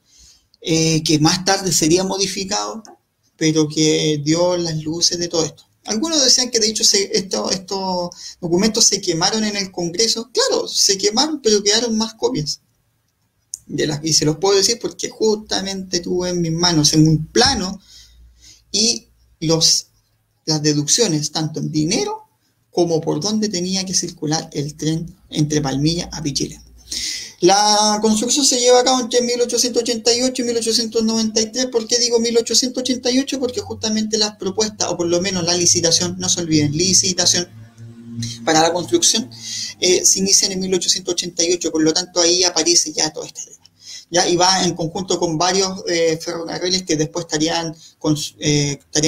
que más tarde sería modificado, pero que dio las luces de todo esto. Algunos decían que de hecho estos documentos se quemaron en el Congreso. Claro, se quemaron, pero quedaron más copias. Y se los puedo decir porque justamente tuve en mis manos en un plano y las deducciones, tanto en dinero como por dónde tenía que circular el tren entre Palmilla a Pichilemu. La construcción se lleva a cabo entre 1888 y 1893. ¿Por qué digo 1888? Porque justamente las propuestas, o por lo menos la licitación, no se olviden, licitación para la construcción, se inicia en 1888, por lo tanto ahí aparece ya toda esta idea. ¿Ya? Y va en conjunto con varios ferrocarriles que después estarían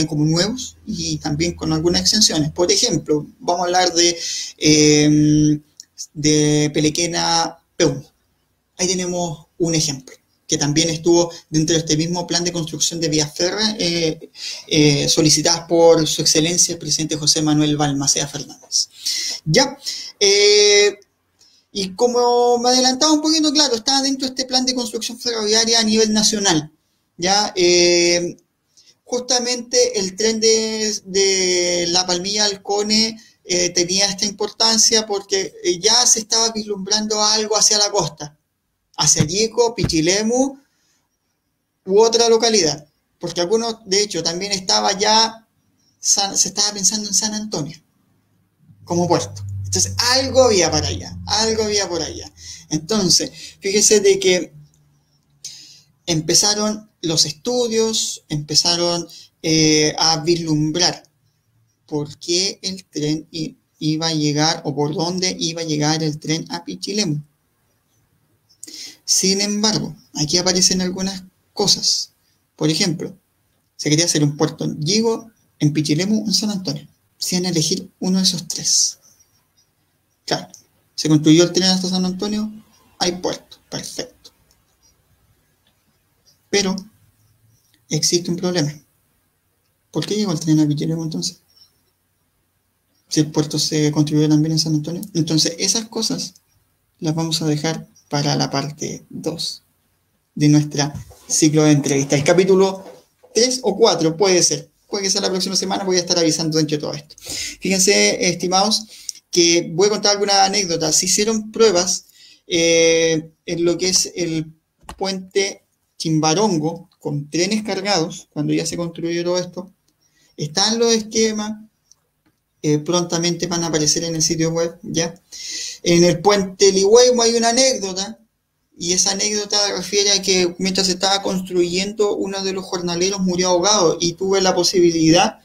como nuevos y también con algunas exenciones. Por ejemplo, vamos a hablar de Pelequena Peumo. Ahí tenemos un ejemplo, que también estuvo dentro de este mismo plan de construcción de vías férreas solicitadas por su excelencia el presidente José Manuel Balmaceda Fernández. Ya, y como me adelantaba un poquito, claro, estaba dentro de este plan de construcción ferroviaria a nivel nacional. Ya, justamente el tren de La Palmilla al Cone tenía esta importancia porque ya se estaba vislumbrando algo hacia la costa, hacia Yico, Pichilemu u otra localidad, porque algunos, de hecho, también estaba ya, se estaba pensando en San Antonio como puerto. Entonces, algo había para allá, algo había por allá. Entonces, fíjese de que empezaron los estudios, empezaron a vislumbrar por qué el tren iba a llegar o por dónde iba a llegar el tren a Pichilemu. Sin embargo, aquí aparecen algunas cosas. Por ejemplo, se quería hacer un puerto en Yigo, en Pichilemu, en San Antonio. Se iban a elegir uno de esos tres. Claro, se construyó el tren hasta San Antonio, hay puerto, perfecto. Pero existe un problema. ¿Por qué llegó el tren a Pichilemu entonces? Si el puerto se construyó también en San Antonio. Entonces, esas cosas las vamos a dejar para la parte 2 de nuestro ciclo de entrevistas. El capítulo 3 o 4 puede que sea la próxima semana, voy a estar avisando dentro de todo esto. Fíjense, estimados, que voy a contar alguna anécdota. Se hicieron pruebas en lo que es el puente Chimbarongo con trenes cargados, cuando ya se construyó todo esto. Están los esquemas, prontamente van a aparecer en el sitio web, ¿ya? En el puente Ligüeymo hay una anécdota, y esa anécdota refiere a que mientras se estaba construyendo, uno de los jornaleros murió ahogado y tuve la posibilidad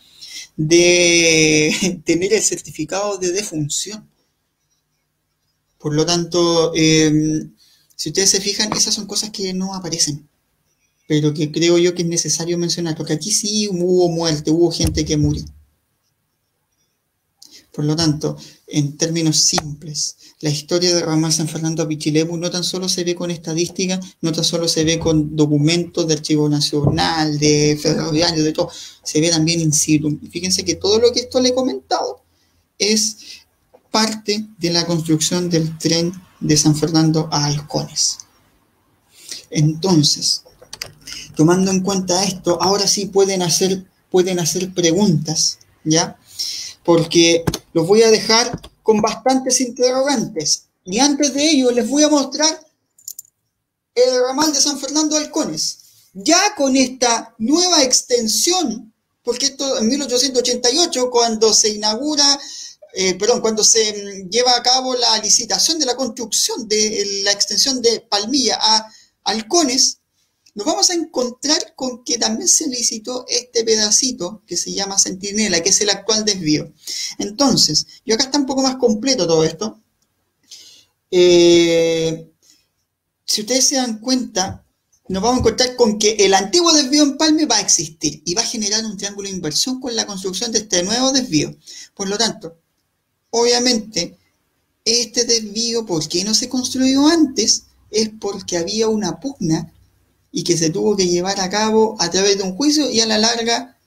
de tener el certificado de defunción. Por lo tanto, si ustedes se fijan, esas son cosas que no aparecen, pero que creo yo que es necesario mencionar, porque aquí sí hubo muerte, hubo gente que murió. Por lo tanto, en términos simples, la historia de ramal San Fernando a Pichilemu no tan solo se ve con estadística, no tan solo se ve con documentos de Archivo Nacional, de Ferroviario, de todo, se ve también in situ. Y fíjense que todo lo que esto le he comentado es parte de la construcción del tren de San Fernando a Halcones. Entonces, tomando en cuenta esto, ahora sí pueden hacer preguntas, ¿ya? Porque los voy a dejar con bastantes interrogantes. Y antes de ello les voy a mostrar el ramal de San Fernando a Halcones. Ya con esta nueva extensión, porque esto en 1888, cuando se cuando se lleva a cabo la licitación de la construcción de la extensión de Palmilla a Halcones, nos vamos a encontrar con que también se licitó este pedacito que se llama Centinela, que es el actual desvío. Entonces, y acá está un poco más completo todo esto. Si ustedes se dan cuenta, nos vamos a encontrar con que el antiguo desvío empalme va a existir y va a generar un triángulo de inversión con la construcción de este nuevo desvío. Por lo tanto, obviamente, este desvío, ¿por qué no se construyó antes? Es porque había una pugna y que se tuvo que llevar a cabo a través de un juicio y a la larga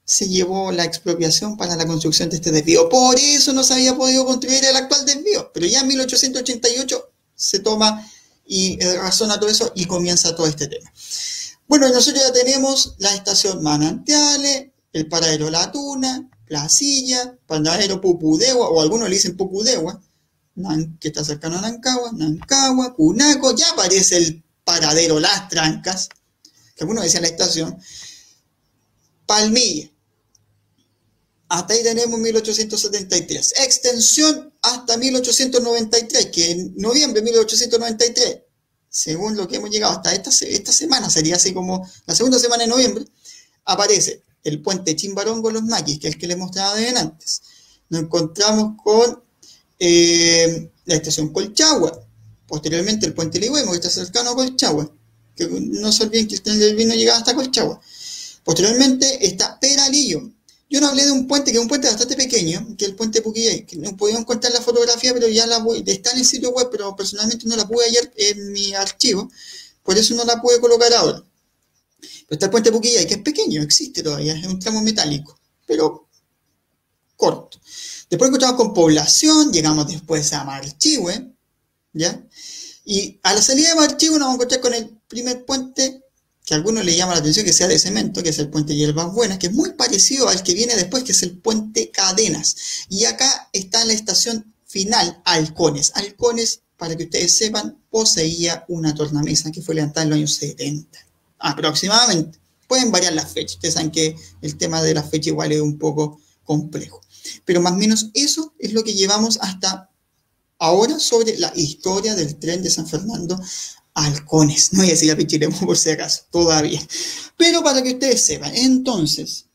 se llevó la expropiación para la construcción de este desvío. Por eso no se había podido construir el actual desvío, pero ya en 1888 se toma y razona todo eso y comienza todo este tema. Bueno, nosotros ya tenemos la estación Manantiales, el paradero La Tuna, La Silla, paradero Pupudegua, o algunos le dicen Pupudegua, que está cercano a Nancagua, Cunaco, ya aparece el paradero Las Trancas, que algunos decían la estación, Palmilla. Hasta ahí tenemos 1873. Extensión hasta 1893, que en noviembre de 1893, según lo que hemos llegado hasta esta semana, sería así como la segunda semana de noviembre, aparece el puente Chimbarongo Los Maquis, que es el que les mostraba de antes. Nos encontramos con la estación Colchagua, posteriormente el puente Ligüemo, que está cercano a Colchagua, que no se olviden que el vino llegaba hasta Colchagua. Posteriormente está Peralillo. Yo no hablé de un puente, que es un puente bastante pequeño, que es el puente Puquillay, que no podíamos encontrar la fotografía, pero ya está en el sitio web, pero personalmente no la pude ayer en mi archivo, por eso no la pude colocar ahora. Pero está el puente Puquillay, que es pequeño, existe todavía, es un tramo metálico, pero corto. Después encontramos con Población, llegamos después a Marchihue, ¿ya? Y a la salida de Marchihue nos vamos a encontrar con el primer puente que a algunos le llama la atención que sea de cemento, que es el puente Hierbas Buenas, que es muy parecido al que viene después, que es el puente Cadenas. Y acá está la estación final, Halcones. Halcones, para que ustedes sepan, poseía una tornamesa que fue levantada en los años 70, aproximadamente. Pueden variar las fechas, ustedes saben que el tema de la fecha igual es un poco complejo. Pero más o menos eso es lo que llevamos hasta ahora sobre la historia del tren de San Fernando Halcones, no voy a decir a Pichilemu por si acaso, todavía. Pero para que ustedes sepan, entonces,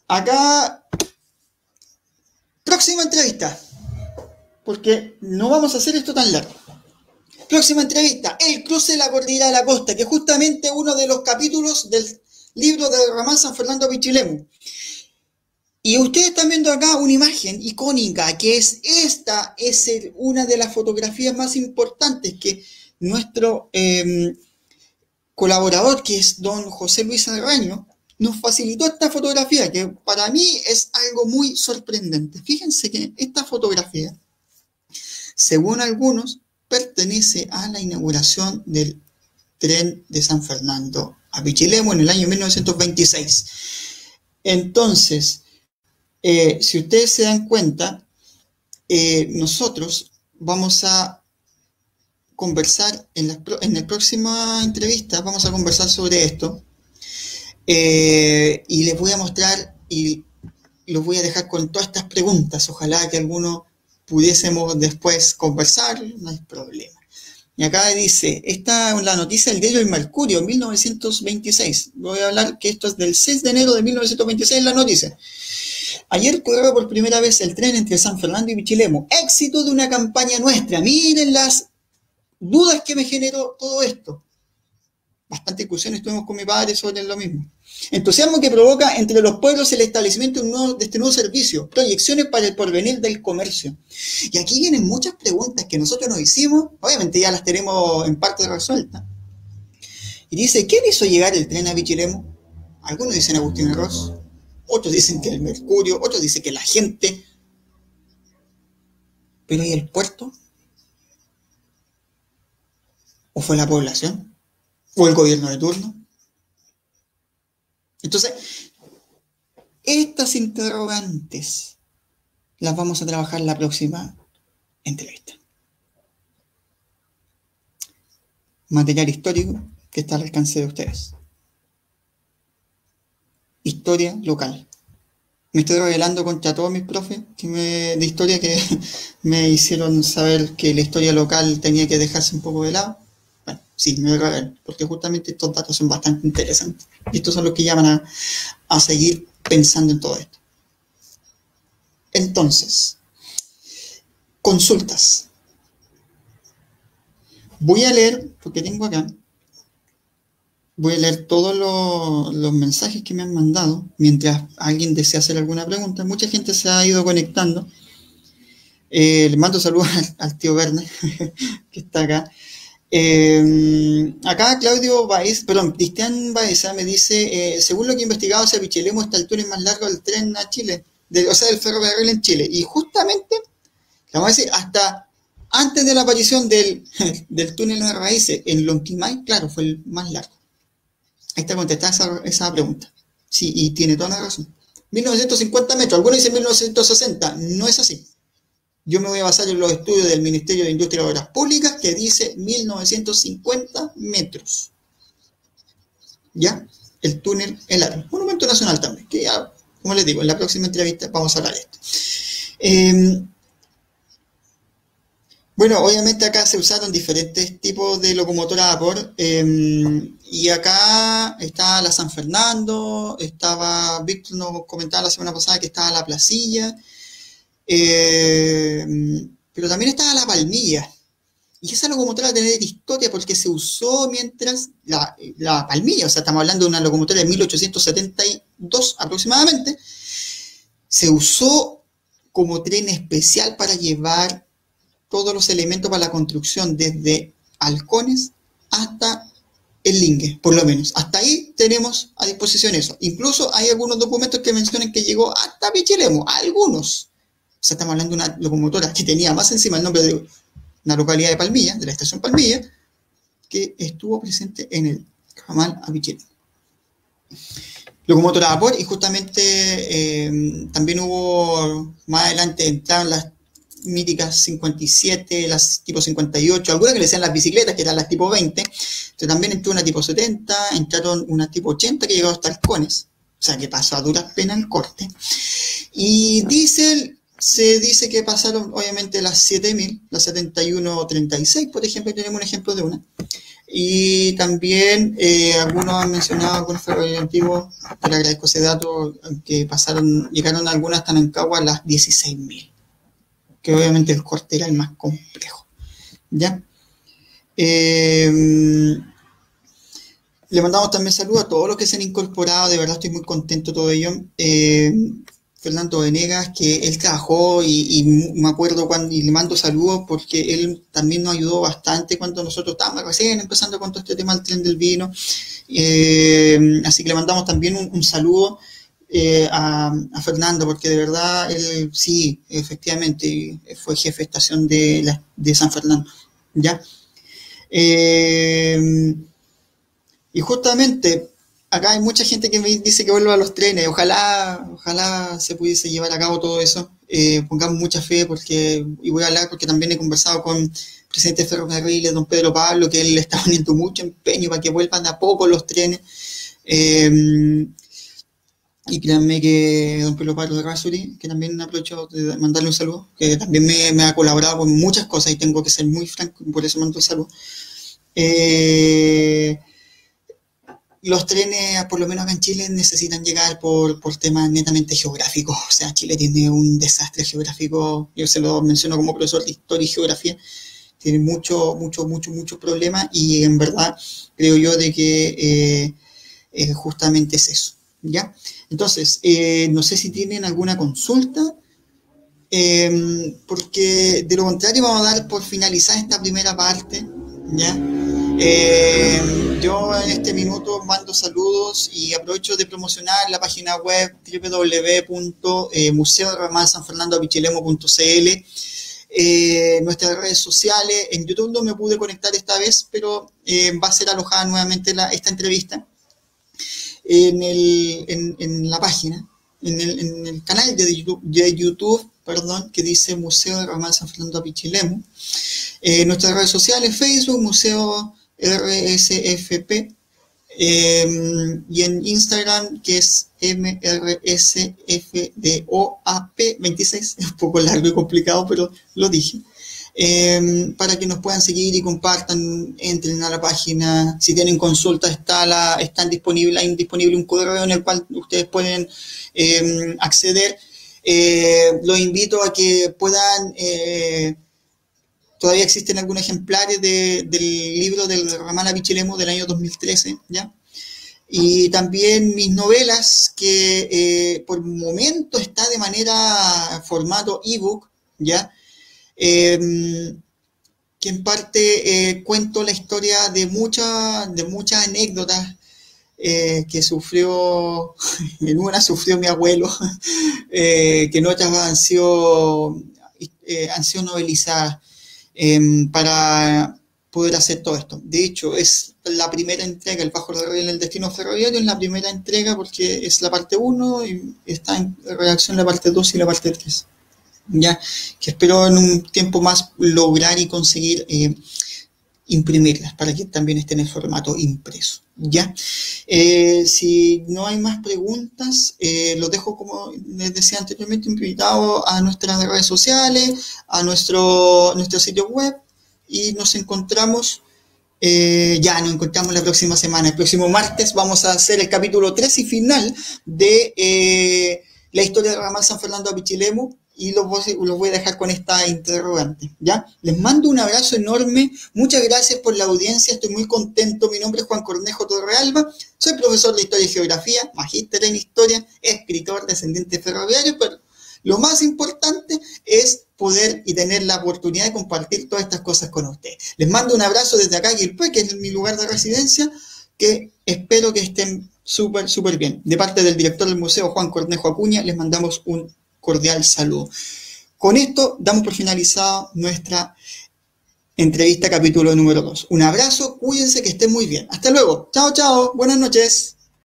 acá, próxima entrevista, porque no vamos a hacer esto tan largo. Próxima entrevista, el cruce de la cordillera de la costa, que es justamente uno de los capítulos del libro de Ramán San Fernando Pichilemu. Y ustedes están viendo acá una imagen icónica, que es esta, es una de las fotografías más importantes que nuestro colaborador, que es don José Luis Arraño, nos facilitó esta fotografía, que para mí es algo muy sorprendente. Fíjense que esta fotografía, según algunos, pertenece a la inauguración del tren de San Fernando a Pichilemu en el año 1926. Entonces, si ustedes se dan cuenta, nosotros vamos a conversar en la próxima entrevista, vamos a conversar sobre esto y les voy a mostrar y los voy a dejar con todas estas preguntas. Ojalá que alguno pudiésemos después conversar, no hay problema. Y acá dice, esta es la noticia del diario El Mercurio, 1926. Voy a hablar que esto es del 6 de enero de 1926, la noticia. Ayer corrió por primera vez el tren entre San Fernando y Pichilemu. Éxito de una campaña nuestra. Miren las dudas que me generó todo esto. Bastante discusiones tuvimos con mi padre sobre lo mismo. Entusiasmo que provoca entre los pueblos el establecimiento de este nuevo servicio. Proyecciones para el porvenir del comercio. Y aquí vienen muchas preguntas que nosotros nos hicimos. Obviamente ya las tenemos en parte resueltas. Y dice, ¿quién hizo llegar el tren a Pichilemu? Algunos dicen Agustín Ross. Otros dicen que el Mercurio, otros dicen que la gente. ¿Pero y el puerto? ¿O fue la población? ¿O el gobierno de turno? Entonces, estas interrogantes las vamos a trabajar en la próxima entrevista. Material histórico que está al alcance de ustedes. Historia local. Me estoy rebelando contra todos mis profes de historia que me hicieron saber que la historia local tenía que dejarse un poco de lado. Bueno, sí, me rebelo, porque justamente estos datos son bastante interesantes. Y estos son los que llaman a seguir pensando en todo esto. Entonces, consultas. Voy a leer, porque tengo acá, voy a leer todos los mensajes que me han mandado mientras alguien desea hacer alguna pregunta. Mucha gente se ha ido conectando. Le mando saludos al tío Verne, que está acá. Acá Claudio Baez, perdón, Cristian Baeza me dice, según lo que he investigado, hacia Pichilemu está el túnel más largo del tren a Chile, o sea, del ferrocarril en Chile. Y justamente, vamos a decir, hasta antes de la aparición del túnel de raíces en Lonquimay, claro, fue el más largo. Ahí está contestada esa pregunta. Sí, y tiene toda la razón. 1950 metros, algunos dicen 1960, no es así. Yo me voy a basar en los estudios del Ministerio de Industria y Obras Públicas que dice 1950 metros. ¿Ya? El túnel El Aro. Monumento Nacional también, que ya, como les digo, en la próxima entrevista vamos a hablar de esto. Bueno, obviamente acá se usaron diferentes tipos de locomotoras a vapor y acá está la San Fernando, estaba, Víctor nos comentaba la semana pasada que estaba la Placilla, pero también estaba la Palmilla. Y esa locomotora tiene historia porque se usó mientras la Palmilla, o sea, estamos hablando de una locomotora de 1872 aproximadamente, se usó como tren especial para llevar todos los elementos para la construcción, desde halcones hasta el lingue, por lo menos. Hasta ahí tenemos a disposición eso. Incluso hay algunos documentos que mencionan que llegó hasta Pichilemu, algunos. O sea, estamos hablando de una locomotora que tenía más encima el nombre de una localidad de Palmilla, de la estación Palmilla, que estuvo presente en el ramal a Pichilemu. Locomotora a vapor, y justamente también hubo, más adelante entraron las míticas 57, las tipo 58, algunas que le decían las bicicletas, que eran las tipo 20, pero también entró una tipo 70, entraron una tipo 80 que llegó hasta halcones, o sea que pasó a duras penas el corte. Y diésel, se dice que pasaron obviamente las 7000, las 7136, por ejemplo, tenemos un ejemplo de una. Y también algunos han mencionado algunos ferrocarriles antiguos, te le agradezco ese dato, que pasaron, llegaron algunas hasta Nancagua a las 16.000, que obviamente el corte era el más complejo. ¿Ya? Le mandamos también saludos a todos los que se han incorporado, de verdad estoy muy contento de todo ello. Fernando Venegas, que él trabajó y me acuerdo cuando, y le mando saludos porque él también nos ayudó bastante cuando nosotros estábamos recién empezando con todo este tema del tren del vino. Así que le mandamos también un saludo a Fernando, porque de verdad él sí, efectivamente, fue jefe de estación de San Fernando. ¿Ya? Y justamente acá hay mucha gente que me dice que vuelva a los trenes. Ojalá se pudiese llevar a cabo todo eso. Pongamos mucha fe, porque, y voy a hablar porque también he conversado con el presidente de Ferrocarriles, don Pedro Pablo, que él le está poniendo mucho empeño para que vuelvan de a poco los trenes. Y créanme que don Pedro Pablo de Rasuri, que también aprovecho de mandarle un saludo, que también me ha colaborado con muchas cosas y tengo que ser muy franco, por eso mando el saludo. Los trenes, por lo menos acá en Chile, necesitan llegar por temas netamente geográficos. O sea, Chile tiene un desastre geográfico. Yo se lo menciono como profesor de historia y geografía. Tiene mucho problema, y en verdad creo yo de que justamente es eso. ¿Ya? Entonces, no sé si tienen alguna consulta, porque de lo contrario vamos a dar por finalizar esta primera parte. ¿Ya? Yo en este minuto mando saludos y aprovecho de promocionar la página web www.museoramalsanfernandopichilemu.cl, nuestras redes sociales. En YouTube no me pude conectar esta vez, pero va a ser alojada nuevamente esta entrevista en la página, en el canal de YouTube, perdón, que dice Museo Ramal San Fernando Pichilemu. Nuestras redes sociales, Facebook, Museo RSFP, y en Instagram, que es MRSFDOAP26, es un poco largo y complicado, pero lo dije. Para que nos puedan seguir y compartan, entren a la página. Si tienen consultas, están disponible, hay disponible un correo en el cual ustedes pueden acceder. Los invito a que puedan Todavía existen algunos ejemplares del libro del ramal a Pichilemu del año 2013, ¿ya? Y también mis novelas, que por el momento está de manera formato ebook, ¿ya? Que en parte cuento la historia de muchas anécdotas que sufrió, en una sufrió mi abuelo, que en otras han sido novelizadas para poder hacer todo esto. De hecho, es la primera entrega, El Bajo en el Destino Ferroviario, es la primera entrega porque es la parte 1 y está en redacción la parte 2 y la parte 3. Ya, que espero en un tiempo más lograr y conseguir imprimirlas para que también estén en formato impreso. ¿Ya? Si no hay más preguntas, los dejo, como les decía anteriormente, invitado a nuestras redes sociales, a nuestro sitio web, y nos encontramos la próxima semana. El próximo martes vamos a hacer el capítulo 3 y final de la historia de Ramal San Fernando a Pichilemu, y los voy a dejar con esta interrogante, ¿ya? Les mando un abrazo enorme, muchas gracias por la audiencia, estoy muy contento. Mi nombre es Juan Cornejo Torrealba, soy profesor de Historia y Geografía, magíster en Historia, escritor, descendiente ferroviario, pero lo más importante es poder y tener la oportunidad de compartir todas estas cosas con ustedes. Les mando un abrazo desde acá, Quilpué, que es mi lugar de residencia, que espero que estén súper bien. De parte del director del museo, Juan Cornejo Acuña, les mandamos un cordial saludo. Con esto damos por finalizado nuestra entrevista capítulo número 2. Un abrazo, cuídense, que estén muy bien. Hasta luego. Chao, chao. Buenas noches.